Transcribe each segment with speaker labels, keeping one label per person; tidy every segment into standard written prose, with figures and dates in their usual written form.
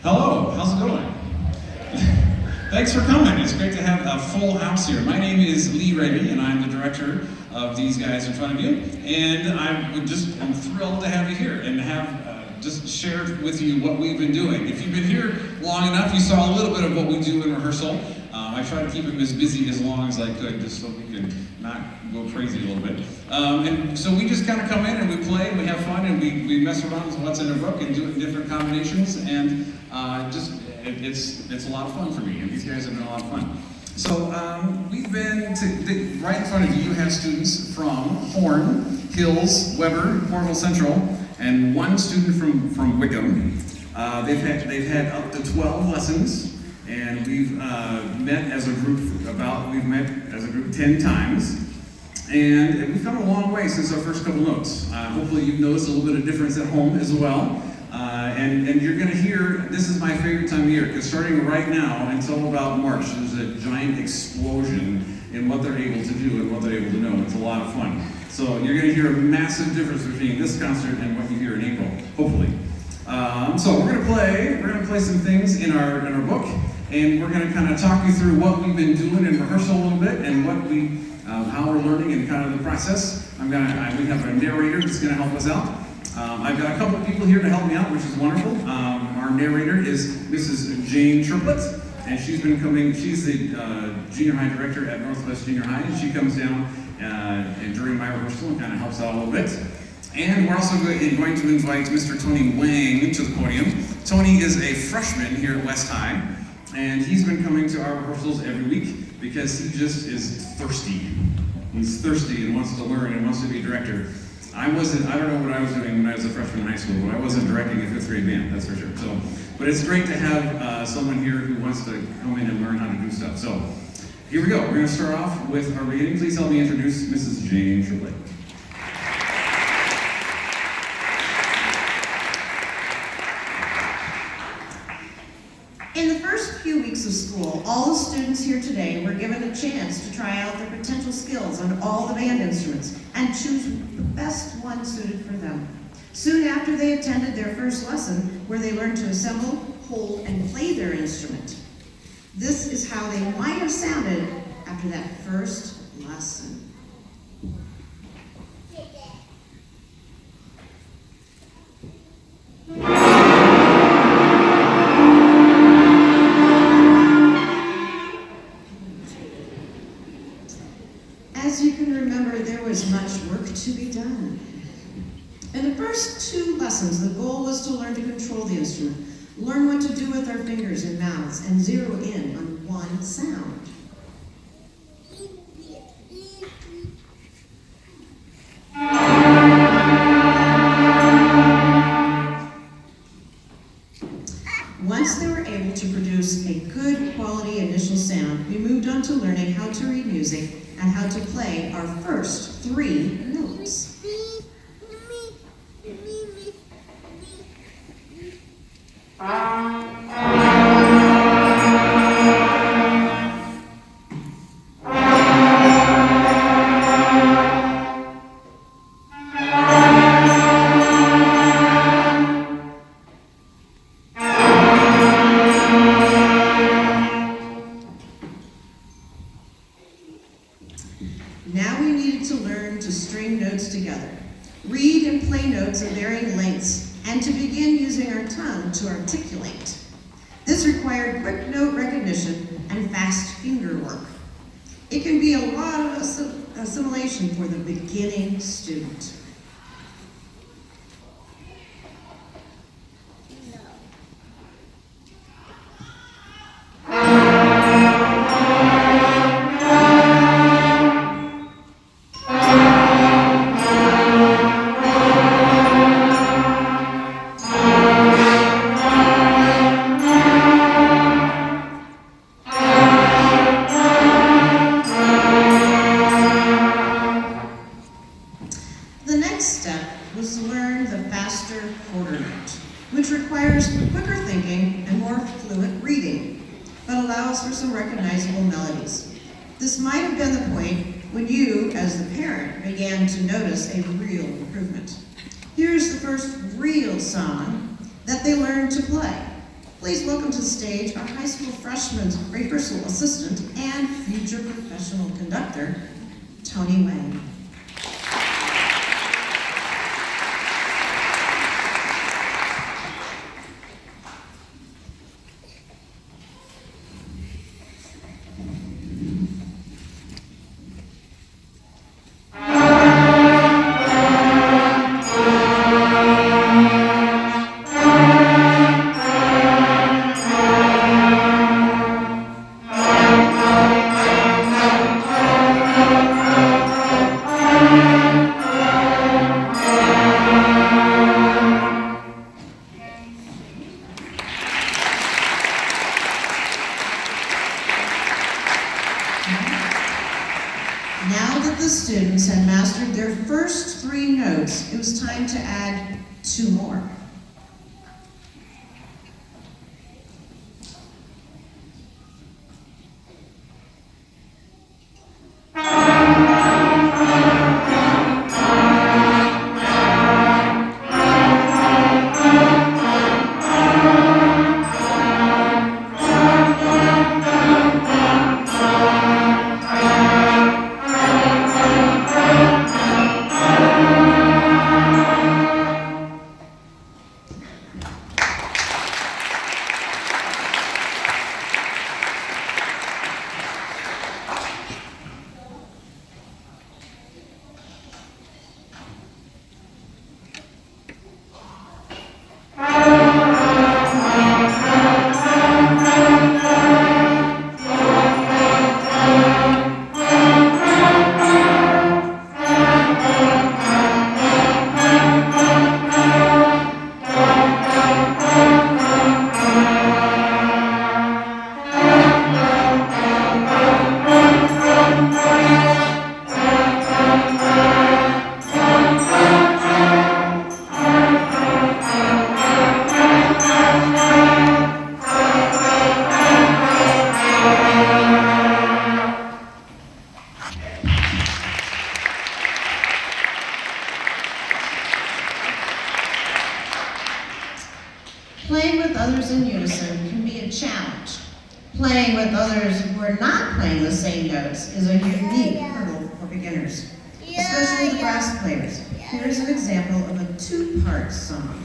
Speaker 1: Hello, how's it going? Thanks for coming. It's great to have a full house here. My name is Lee Raby, and I'm the director of these guys in front of you. And I'm thrilled to have you here and have just shared with you what we've been doing. If you've been here long enough, you saw a little bit of what we do in rehearsal. I try to keep it as busy as long as I could, just so we could not go crazy a little bit. And so we just kind of come in and we play and we have fun and we mess around with what's in the book and do it in different combinations. And it's a lot of fun for me, and these guys have been a lot of fun. So we've been, right in front of you, you have students from Horn, Hills, Weber, Cornwall Central, and one student from Wickham. They've had up to 12 lessons, and we've met as a group 10 times. And we've come a long way since our first couple notes. Hopefully you've noticed a little bit of difference at home as well. And you're going to hear, this is my favorite time of year, because starting right now until about March, there's a giant explosion in what they're able to do and what they're able to know. It's a lot of fun. So you're going to hear a massive difference between this concert and what you hear in April, hopefully. So we're going to play some things in our book, and we're going to kind of talk you through what we've been doing in rehearsal a little bit and how we're learning and kind of the process. We have a narrator that's going to help us out. I've got a couple of people here to help me out, which is wonderful. Our narrator is Mrs. Jane Triplett, and she's been coming. She's the junior high director at Northwest Junior High, and she comes down and during my rehearsal and kind of helps out a little bit. And we're also going to invite Mr. Tony Wang to the podium. Tony is a freshman here at West High, and he's been coming to our rehearsals every week because he just is thirsty. He's thirsty and wants to learn and wants to be a director. I don't know what I was doing when I was a freshman in high school, but I wasn't directing a fifth grade band, that's for sure. But it's great to have someone here who wants to come in and learn how to do stuff. So here we go. We're going to start off with our beginning. Please help me introduce Mrs. Jane Triplett.
Speaker 2: In the first few weeks of school, all the students here today were given a chance to try out their potential skills on all the band instruments and choose the best one suited for them. Soon after, they attended their first lesson where they learned to assemble, hold, and play their instrument. This is how they might have sounded after that first lesson. As you can remember, there was much work to be done. In the first 2 lessons, the goal was to learn to control the instrument, learn what to do with our fingers and mouths, and zero in on one sound. Once they were able to produce a good quality initial sound, we moved on to learning how to read music and how to play our first 3 notes. Now we needed to learn to string notes together, read and play notes of varying lengths, and to begin using our tongue to articulate. This required quick note recognition and fast finger work. It can be a lot of assimilation for the beginning student. The next step was to learn the faster quarter note, which requires quicker thinking and more fluent reading, but allows for some recognizable melodies. This might have been the point when you, as the parent, began to notice a real improvement. Here's the first real song that they learned to play. Please welcome to the stage our high school freshman rehearsal assistant and future professional conductor, Tony Wang. Now that the students had mastered their first 3 notes, it was time to add 2 more. Playing with others in unison can be a challenge. Playing with others who are not playing the same notes is a unique hurdle for beginners, especially the brass players. Here's an example of a 2-part song.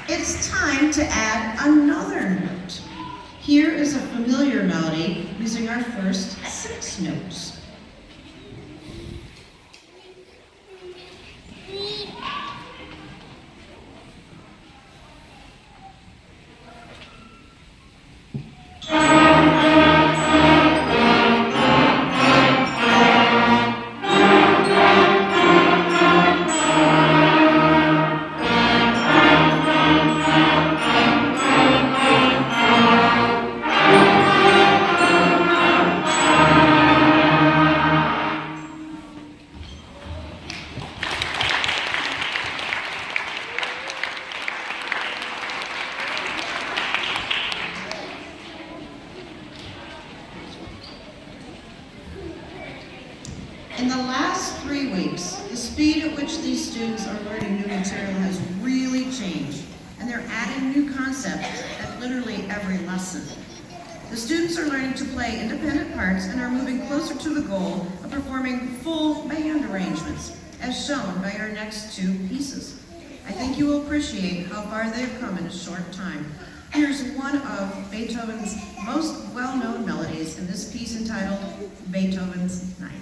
Speaker 2: It's time to add another note. Here is a familiar melody using our first 6 notes. In the last 3 weeks, the speed at which these students are learning new material has really changed, and they're adding new concepts at literally every lesson. The students are learning to play independent parts and are moving closer to the goal of performing full band arrangements. as shown by our next two pieces. I think you will appreciate how far they've come in a short time. Here's one of Beethoven's most well-known melodies in this piece entitled Beethoven's Ninth.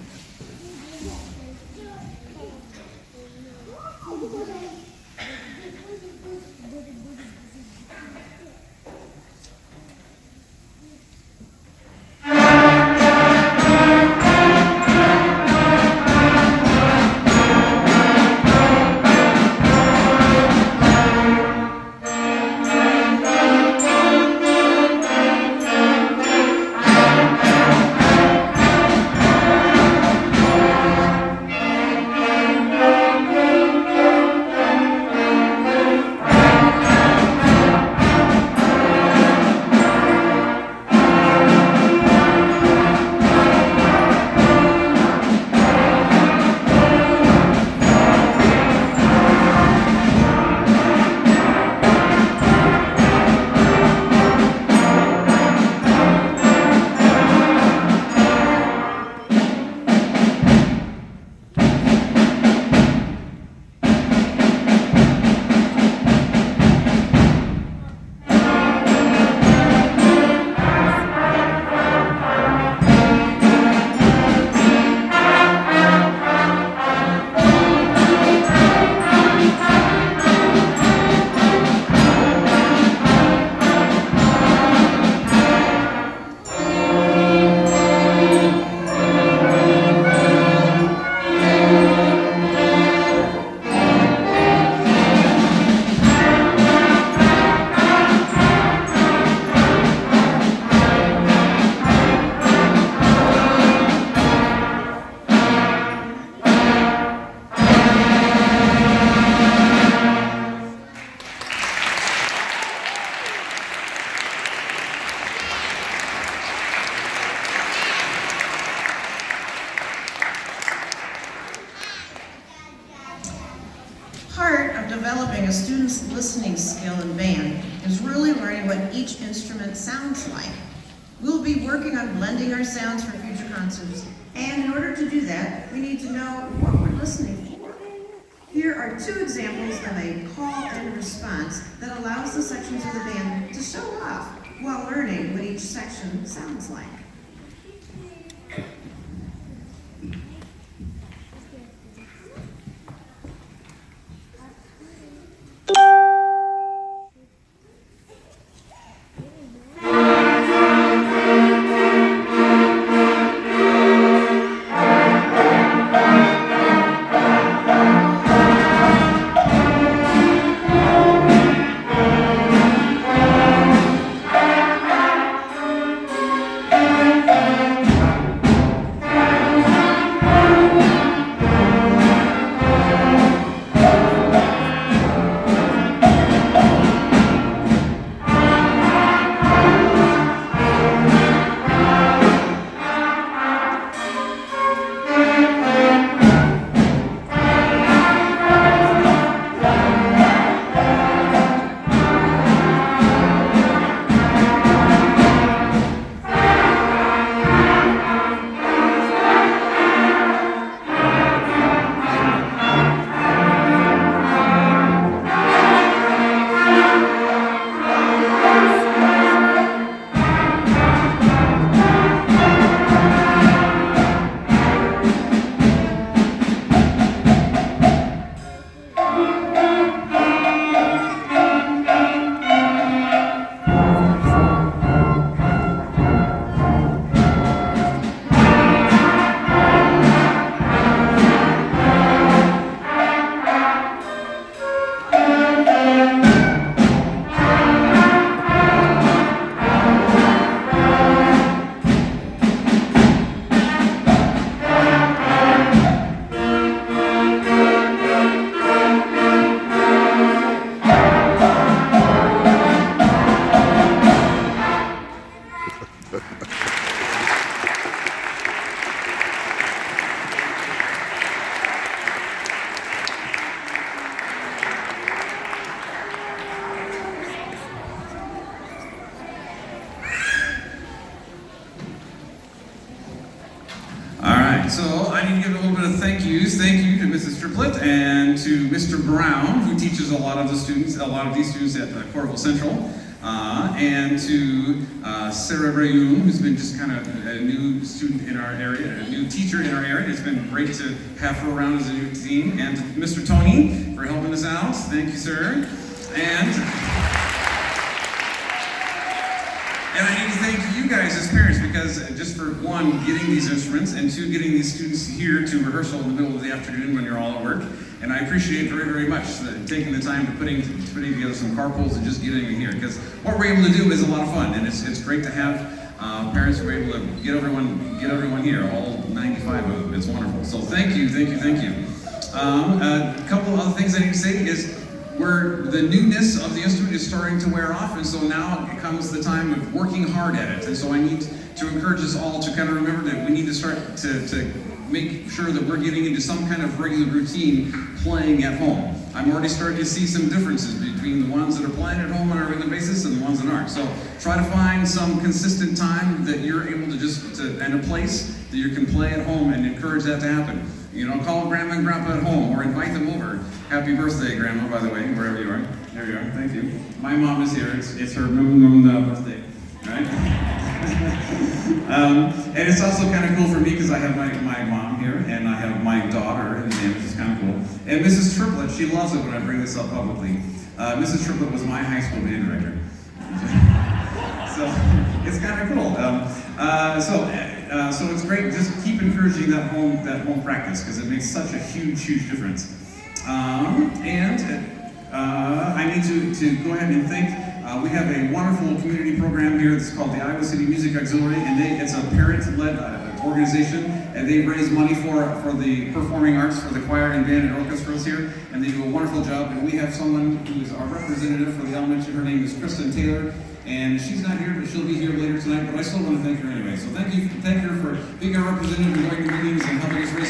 Speaker 2: Part of developing a student's listening skill in band is really learning what each instrument sounds like. We'll be working on blending our sounds for future concerts, and in order to do that, we need to know what we're listening for. Here are two examples of a call and response that allows the sections of the band to show off while learning what each section sounds like.
Speaker 1: and to Mr. Brown, who teaches a lot of these students at Coralville Central, and to Sarah Rayoun, who's been just kind of a new student in our area, a new teacher in our area. It's been great to have her around as a new team, and to Mr. Tony for helping us out. Thank you, sir. And I need to thank you guys as parents, because just for one, getting these instruments, and two, getting these students here to rehearsal in the middle of the afternoon when you're all at work. And I appreciate very, very much taking the time to putting together some carpools and just getting them here, because what we're able to do is a lot of fun, and it's great to have parents who are able to get everyone here, all 95 of them. It's wonderful. So thank you. A couple of other things I need to say is, the newness of the instrument is starting to wear off, and so now it comes the time of working hard at it. And so I need to encourage us all to kind of remember that we need to start to make sure that we're getting into some kind of regular routine playing at home. I'm already starting to see some differences between the ones that are playing at home on a regular basis and the ones that aren't. So try to find some consistent time that you're able to and a place that you can play at home, and encourage that to happen. You know, call Grandma and Grandpa at home, or invite them over. Happy birthday, Grandma, by the way, wherever you are. There you are, thank you. My mom is here, it's her birthday, right? And it's also kind of cool for me, because I have my mom here, and I have my daughter, and which is kind of cool. And Mrs. Triplett, she loves it when I bring this up publicly. Mrs. Triplett was my high school band director. So, it's kind of cool. So it's great. Just keep encouraging that home practice, because it makes such a huge difference. I need to go ahead and thank. We have a wonderful community program here that's called the Iowa City Music Auxiliary, and it's a parent-led organization, and they raise money for the performing arts, for the choir and band and orchestras here, and they do a wonderful job. And we have someone who is our representative for the elementary. Her name is Kristen Taylor, and she's not here, but she'll be here later tonight. But I still want to thank her anyway. So thank you for being our representative and going to meetings and helping us raise